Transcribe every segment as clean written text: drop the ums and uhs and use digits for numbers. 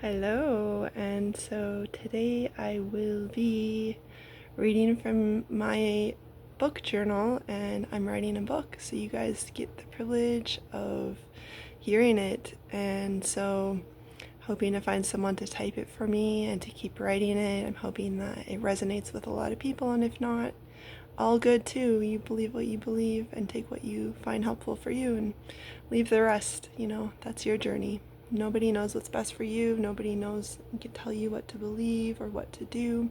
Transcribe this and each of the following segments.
Hello, and so today I will be reading from my book journal, and I'm writing a book, so you guys get the privilege of hearing it. And so, hoping to find someone to type it for me and to keep writing it. I'm hoping that it resonates with a lot of people, and if not, all good too. You believe what you believe and take what you find helpful for you and leave the rest. That's your journey. Nobody knows what's best for you. Nobody knows can tell you what to believe or what to do.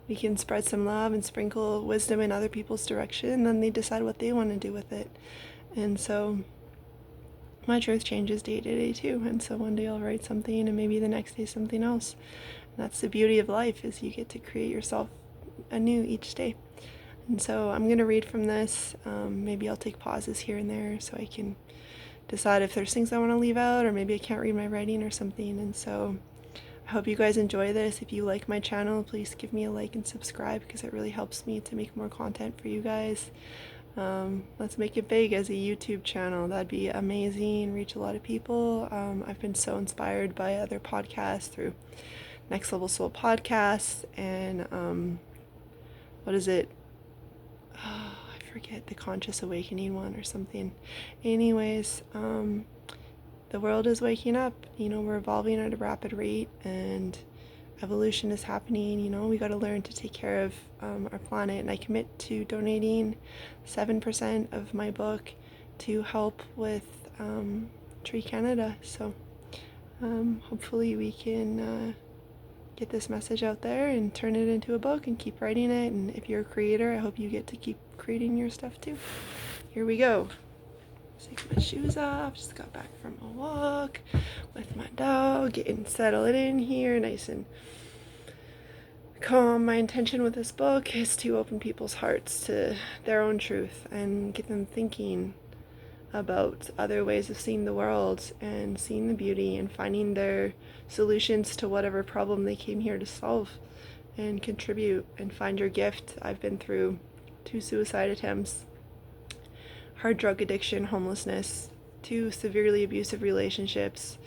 We can spread some love and sprinkle wisdom in other people's direction, and then they decide what they want to do with it. And so my truth changes day to day too. And so one day I'll write something and maybe the next day something else. And that's the beauty of life, is you get to create yourself anew each day. And so I'm going to read from this. Maybe I'll take pauses here and there so I can decide if there's things I want to leave out, or maybe I can't read my writing or something. And so I hope you guys enjoy this. If you like my channel, please give me a like and subscribe, because it really helps me to make more content for you guys. Let's make it big as a YouTube channel. That'd be amazing. Reach a lot of people. I've been so inspired by other podcasts through Next Level Soul podcasts and what is it? Oh, I forget, the Conscious Awakening one or something. Anyways, the world is waking up. We're evolving at a rapid rate, and evolution is happening. We got to learn to take care of our planet, and I commit to donating 7% of my book to help with Tree Canada. So hopefully we can get this message out there and turn it into a book and keep writing it. And if you're a creator, I hope you get to keep creating your stuff too. Here we go. Take my shoes off. Just got back from a walk with my dog, getting settled in here nice and calm. My intention with this book is to open people's hearts to their own truth and get them thinking about other ways of seeing the world and seeing the beauty and finding their solutions to whatever problem they came here to solve, and contribute and find your gift. I've been through 2 suicide attempts, hard drug addiction, homelessness, 2 severely abusive relationships,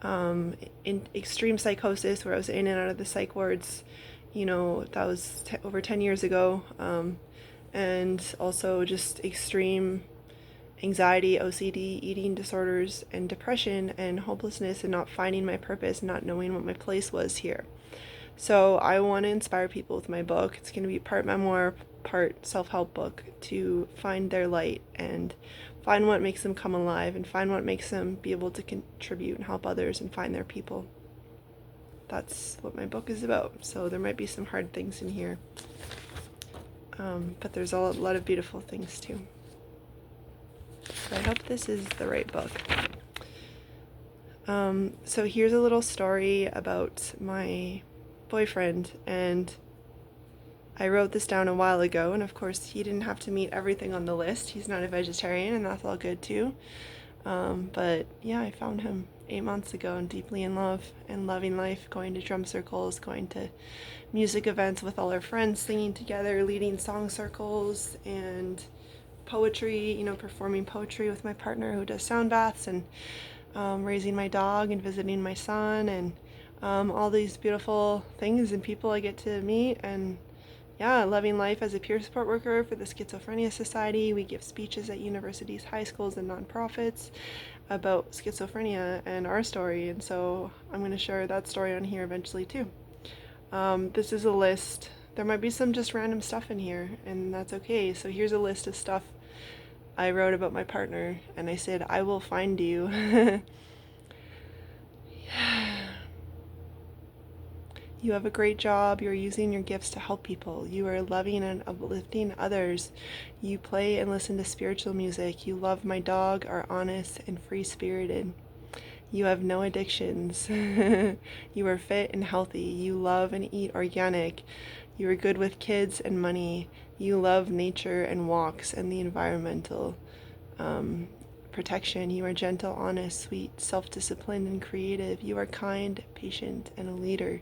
in extreme psychosis where I was in and out of the psych wards. That was over 10 years ago, and also just extreme anxiety, OCD, eating disorders, and depression, and hopelessness, and not finding my purpose, not knowing what my place was here. So I want to inspire people with my book. It's going to be part memoir, part self-help book, to find their light and find what makes them come alive and find what makes them be able to contribute and help others and find their people. That's what my book is about. So there might be some hard things in here, but there's a lot of beautiful things too. So I hope this is the right book. So here's a little story about my boyfriend, and I wrote this down a while ago, and of course he didn't have to meet everything on the list. He's not a vegetarian, and that's all good too. But yeah, I found him 8 months ago and deeply in love and loving life, going to drum circles, going to music events with all our friends, singing together, leading song circles, and poetry, performing poetry with my partner who does sound baths, and raising my dog and visiting my son, and all these beautiful things and people I get to meet. And yeah, loving life as a peer support worker for the Schizophrenia Society. We give speeches at universities, high schools, and nonprofits about schizophrenia and our story, and so I'm going to share that story on here eventually too. This is a list. There might be some just random stuff in here, and that's okay. So here's a list of stuff I wrote about my partner, and I said, I will find you. You have a great job. You're using your gifts to help people. You are loving and uplifting others. You play and listen to spiritual music. You love my dog, are honest and free-spirited. You have no addictions. You are fit and healthy. You love and eat organic. You are good with kids and money. You love nature and walks and the environmental protection. You are gentle, honest, sweet, self-disciplined, and creative. You are kind, patient, and a leader.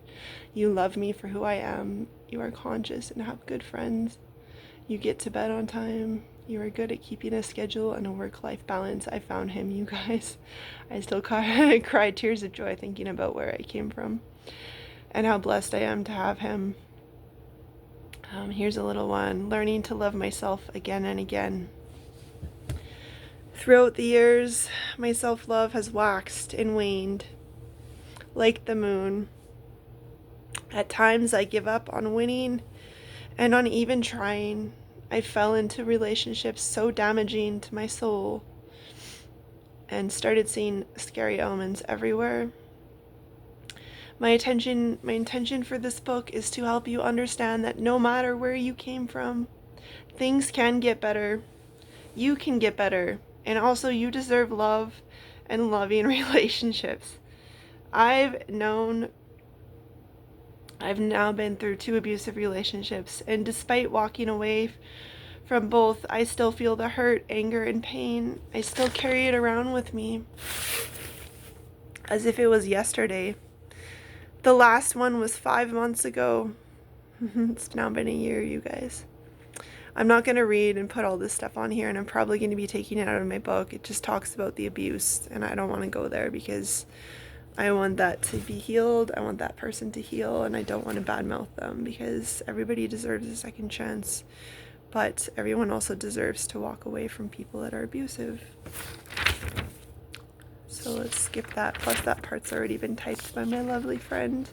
You love me for who I am. You are conscious and have good friends. You get to bed on time. You are good at keeping a schedule and a work-life balance. I found him, you guys. I still cry tears of joy thinking about where I came from and how blessed I am to have him. Here's a little one. Learning to love myself again and again. Throughout the years, my self-love has waxed and waned, like the moon. At times I give up on winning and on even trying. I fell into relationships so damaging to my soul and started seeing scary omens everywhere. My intention for this book is to help you understand that no matter where you came from, things can get better. You can get better. And also you deserve love and loving relationships. I've now been through 2 abusive relationships, and despite walking away from both, I still feel the hurt, anger, and pain. I still carry it around with me as if it was yesterday. The last one was 5 months ago. It's now been a year, you guys. I'm not going to read and put all this stuff on here, and I'm probably going to be taking it out of my book. It just talks about the abuse, and I don't want to go there because I want that to be healed. I want that person to heal, and I don't want to badmouth them because everybody deserves a second chance. But everyone also deserves to walk away from people that are abusive. So let's skip that. Plus that part's already been typed by my lovely friend.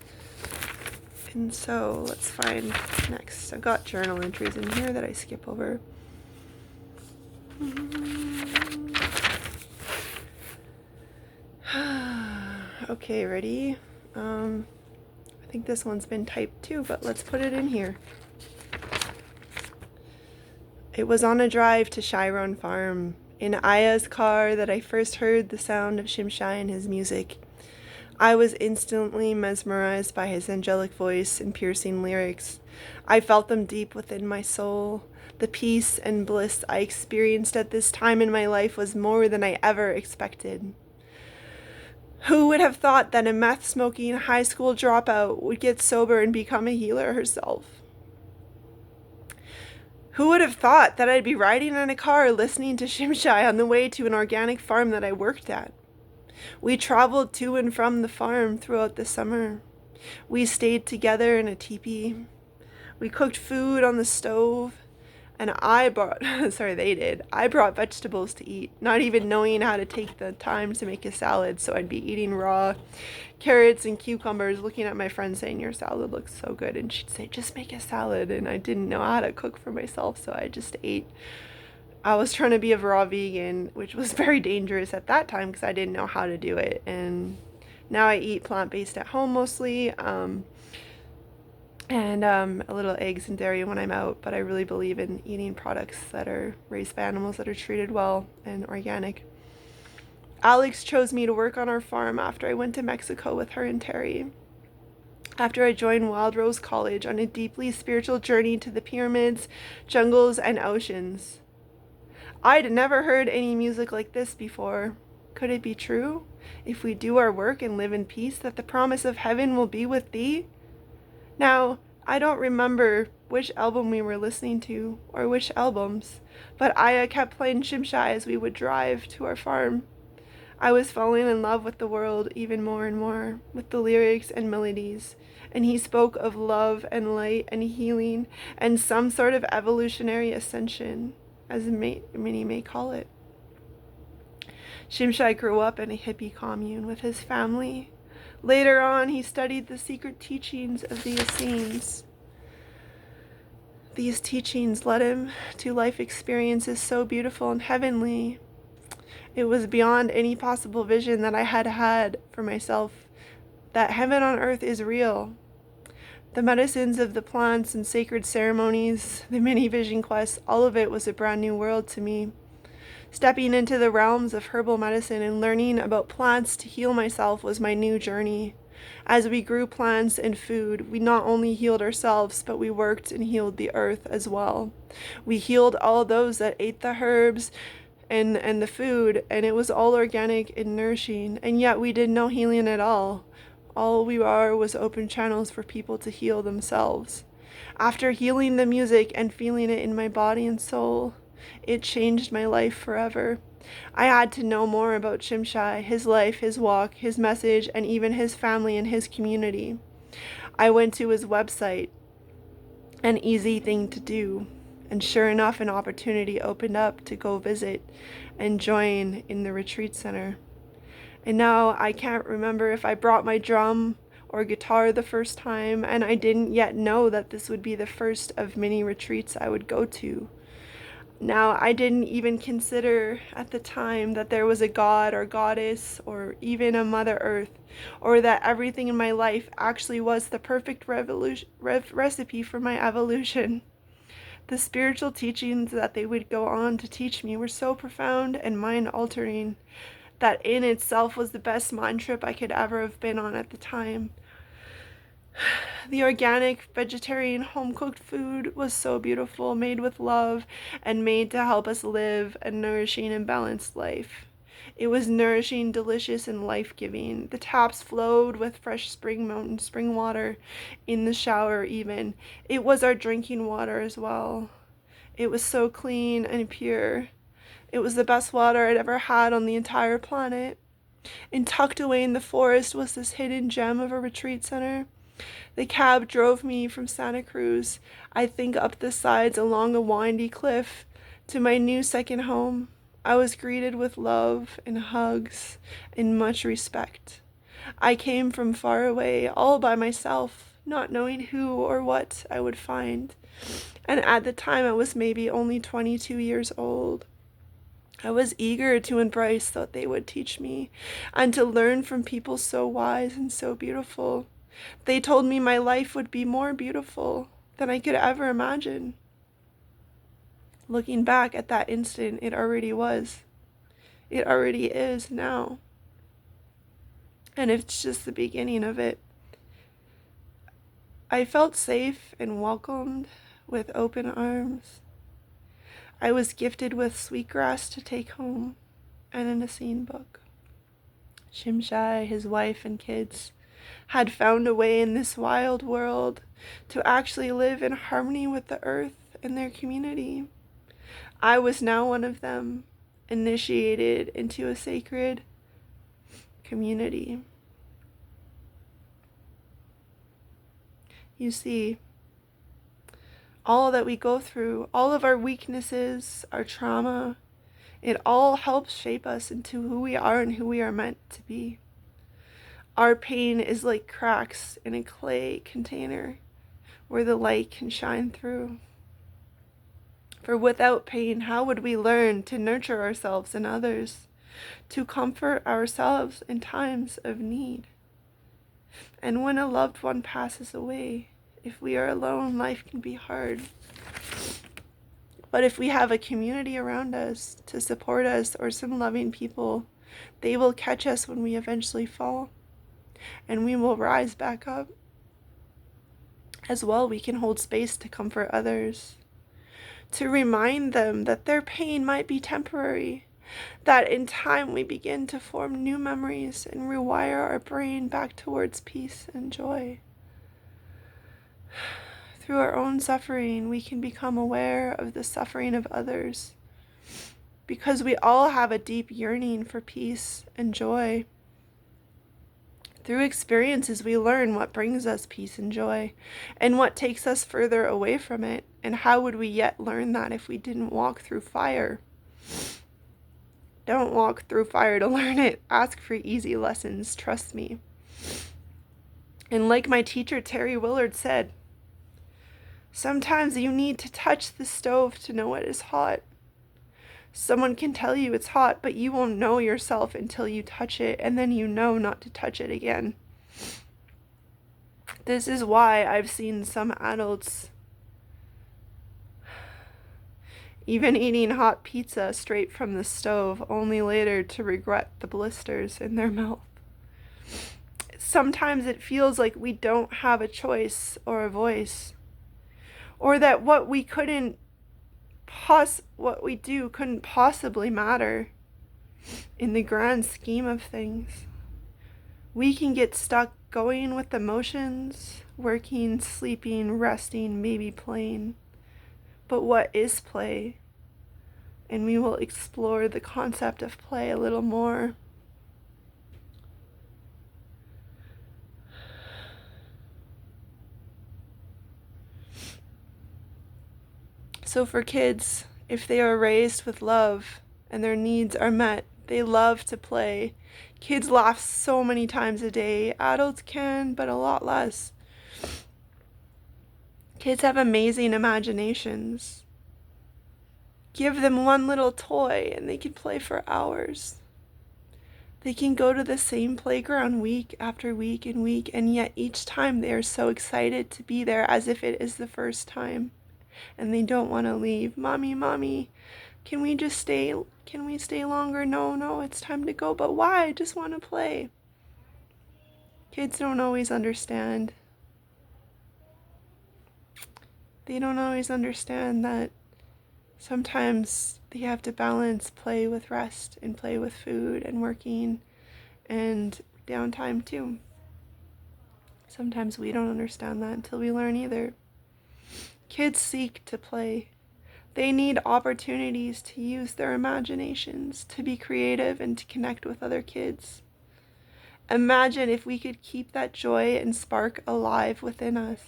And so let's find next. I've got journal entries in here that I skip over. Okay, ready? I think this one's been typed too, but let's put it in here. It was on a drive to Chiron Farm, in Aya's car, that I first heard the sound of Shimshai and his music. I was instantly mesmerized by his angelic voice and piercing lyrics. I felt them deep within my soul. The peace and bliss I experienced at this time in my life was more than I ever expected. Who would have thought that a meth-smoking high school dropout would get sober and become a healer herself? Who would have thought that I'd be riding in a car listening to Shimshai on the way to an organic farm that I worked at? We traveled to and from the farm throughout the summer. We stayed together in a teepee. We cooked food on the stove, and I brought vegetables to eat, not even knowing how to take the time to make a salad, so I'd be eating raw carrots and cucumbers, looking at my friend saying, "Your salad looks so good," and she'd say, "Just make a salad," and I didn't know how to cook for myself, so I just ate. I was trying to be a raw vegan, which was very dangerous at that time because I didn't know how to do it, and now I eat plant-based at home mostly, and a little eggs and dairy when I'm out, but I really believe in eating products that are raised by animals that are treated well and organic. Alex chose me to work on our farm after I went to Mexico with her and Terry. After I joined Wild Rose College on a deeply spiritual journey to the pyramids, jungles, and oceans. I'd never heard any music like this before. Could it be true? If we do our work and live in peace, that the promise of heaven will be with thee? Now, I don't remember which album we were listening to, or which albums, but Aya kept playing Shimshai as we would drive to our farm. I was falling in love with the world even more and more, with the lyrics and melodies, and he spoke of love and light and healing and some sort of evolutionary ascension, as many may call it. Shimshai grew up in a hippie commune with his family. Later on, he studied the secret teachings of the Essenes. These teachings led him to life experiences so beautiful and heavenly. It was beyond any possible vision that I had had for myself, that heaven on earth is real. The medicines of the plants and sacred ceremonies, the many vision quests, all of it was a brand new world to me. Stepping into the realms of herbal medicine and learning about plants to heal myself was my new journey. As we grew plants and food, we not only healed ourselves, but we worked and healed the earth as well. We healed all those that ate the herbs and the food, and it was all organic and nourishing, and yet we did no healing at all. All we are was open channels for people to heal themselves. After healing the music and feeling it in my body and soul, It changed my life forever. I had to know more about Shimshai, his life, his walk, his message, and even his family and his community. I went to his website, an easy thing to do, and sure enough, an opportunity opened up to go visit and join in the retreat center. And now I can't remember if I brought my drum or guitar the first time, and I didn't yet know that this would be the first of many retreats I would go to. Now, I didn't even consider at the time that there was a god or goddess or even a Mother Earth, or that everything in my life actually was the perfect recipe for my evolution. The spiritual teachings that they would go on to teach me were so profound and mind-altering that in itself was the best mind trip I could ever have been on at the time. The organic, vegetarian, home-cooked food was so beautiful, made with love, and made to help us live a nourishing and balanced life. It was nourishing, delicious, and life-giving. The taps flowed with fresh mountain spring water in the shower even. It was our drinking water as well. It was so clean and pure. It was the best water I'd ever had on the entire planet. And tucked away in the forest was this hidden gem of a retreat center. The cab drove me from Santa Cruz, I think up the sides along a windy cliff, to my new second home. I was greeted with love and hugs and much respect. I came from far away, all by myself, not knowing who or what I would find. And at the time I was maybe only 22 years old. I was eager to embrace what they would teach me and to learn from people so wise and so beautiful. They told me my life would be more beautiful than I could ever imagine. Looking back at that instant, it already was. It already is now. And it's just the beginning of it. I felt safe and welcomed with open arms. I was gifted with sweetgrass to take home and an Essene book. Shimshai, his wife and kids, had found a way in this wild world to actually live in harmony with the earth and their community. I was now one of them, initiated into a sacred community. You see, all that we go through, all of our weaknesses, our trauma, it all helps shape us into who we are and who we are meant to be. Our pain is like cracks in a clay container where the light can shine through. For without pain, how would we learn to nurture ourselves and others, to comfort ourselves in times of need? And when a loved one passes away, if we are alone, life can be hard. But if we have a community around us to support us or some loving people, they will catch us when we eventually fall. And we will rise back up. As well, we can hold space to comfort others, to remind them that their pain might be temporary, that in time we begin to form new memories and rewire our brain back towards peace and joy. Through our own suffering, we can become aware of the suffering of others, because we all have a deep yearning for peace and joy. Through experiences, we learn what brings us peace and joy, and what takes us further away from it. And how would we yet learn that if we didn't walk through fire? Don't walk through fire to learn it. Ask for easy lessons, trust me. And like my teacher Terry Willard said, sometimes you need to touch the stove to know it is hot. Someone can tell you it's hot, but you won't know yourself until you touch it, and then you know not to touch it again. This is why I've seen some adults even eating hot pizza straight from the stove, only later to regret the blisters in their mouth. Sometimes it feels like we don't have a choice or a voice, or that what we do couldn't possibly matter in the grand scheme of things. We can get stuck going with the motions, working, sleeping, resting, maybe playing. But what is play? and we will explore the concept of play a little more. So for kids, if they are raised with love and their needs are met, they love to play. Kids laugh so many times a day. Adults can, but a lot less. Kids have amazing imaginations. Give them one little toy and they can play for hours. They can go to the same playground week after week and week, and yet each time they are so excited to be there as if it is the first time. And they don't want to leave. Mommy, mommy, can we just stay? Can we stay longer? No, it's time to go. But why? I just want to play. Kids don't always understand. They don't always understand that sometimes they have to balance play with rest and play with food and working and downtime too. Sometimes we don't understand that until we learn either. Kids seek to play. They need opportunities to use their imaginations, to be creative, and to connect with other kids. Imagine if we could keep that joy and spark alive within us.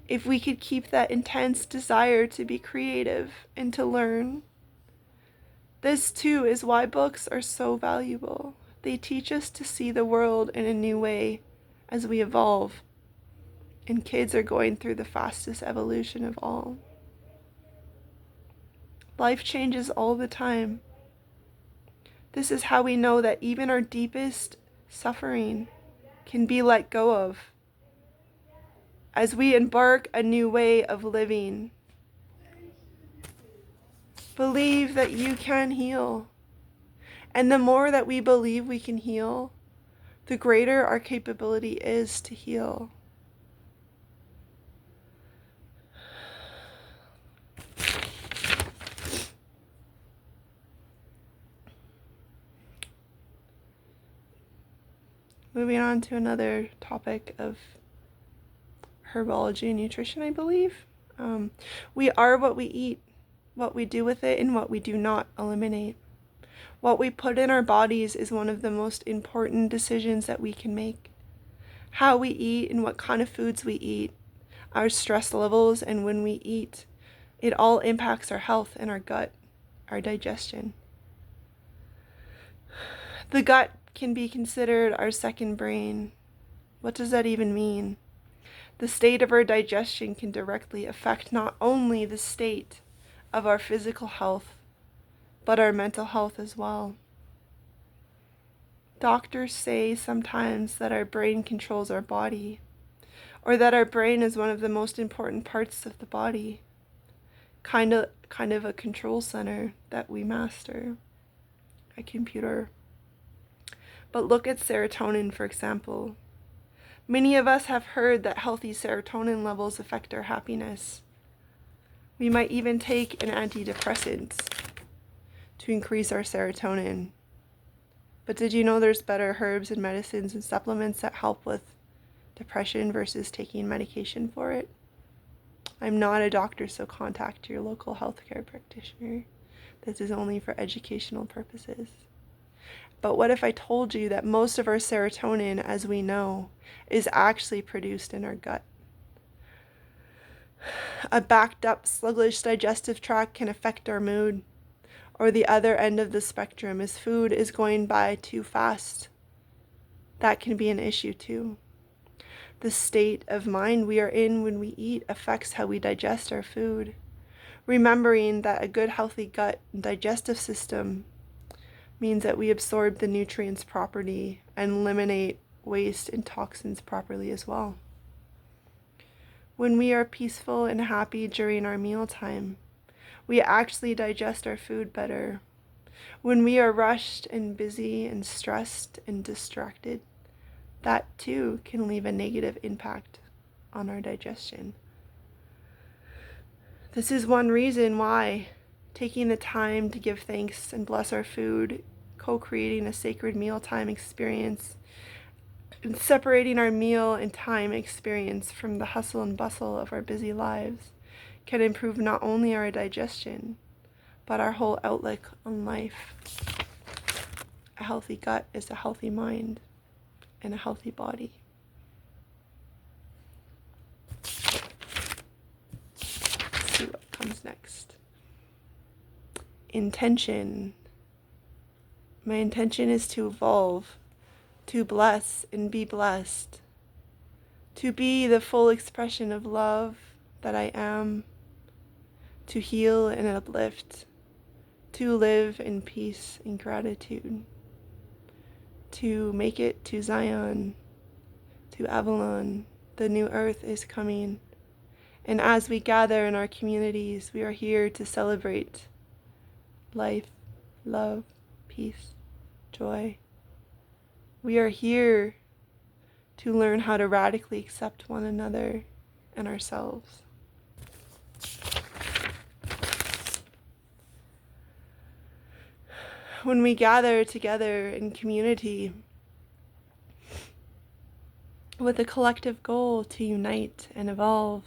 If we could keep that intense desire to be creative and to learn. This too is why books are so valuable. They teach us to see the world in a new way as we evolve. And kids are going through the fastest evolution of all. Life changes all the time. This is how we know that even our deepest suffering can be let go of as we embark a new way of living. Believe that you can heal. And the more that we believe we can heal, the greater our capability is to heal. Moving on to another topic of herbology and nutrition, I believe. We are what we eat, what we do with it, and what we do not eliminate. What we put in our bodies is one of the most important decisions that we can make. How we eat and what kind of foods we eat, our stress levels, and when we eat, it all impacts our health and our gut, our digestion. The gut can be considered our second brain. What does that even mean? The state of our digestion can directly affect not only the state of our physical health, but our mental health as well. Doctors say sometimes that our brain controls our body, or that our brain is one of the most important parts of the body, kind of a control center that we master, a computer. But look at serotonin, for example. Many of us have heard that healthy serotonin levels affect our happiness. We might even take an antidepressant to increase our serotonin. But did you know there's better herbs and medicines and supplements that help with depression versus taking medication for it? I'm not a doctor, so contact your local healthcare practitioner. This is only for educational purposes. But what if I told you that most of our serotonin, as we know, is actually produced in our gut? A backed up, sluggish digestive tract can affect our mood. Or the other end of the spectrum is food is going by too fast. That can be an issue too. The state of mind we are in when we eat affects how we digest our food. Remembering that a good healthy gut and digestive system means that we absorb the nutrients properly and eliminate waste and toxins properly as well. When we are peaceful and happy during our mealtime, we actually digest our food better. When we are rushed and busy and stressed and distracted, that too can leave a negative impact on our digestion. This is one reason why taking the time to give thanks and bless our food, co-creating a sacred mealtime experience, and separating our meal and time experience from the hustle and bustle of our busy lives can improve not only our digestion, but our whole outlook on life. A healthy gut is a healthy mind and a healthy body. Let's see what comes next. Intention. My intention is to evolve, to bless and be blessed, to be the full expression of love that I am, to heal and uplift, to live in peace and gratitude, to make it to Zion, to Avalon. The new earth is coming. And as we gather in our communities, we are here to celebrate life, love, peace, joy. We are here to learn how to radically accept one another and ourselves. When we gather together in community with a collective goal to unite and evolve,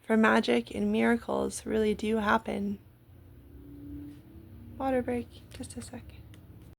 for magic and miracles really do happen. Water break, just a second.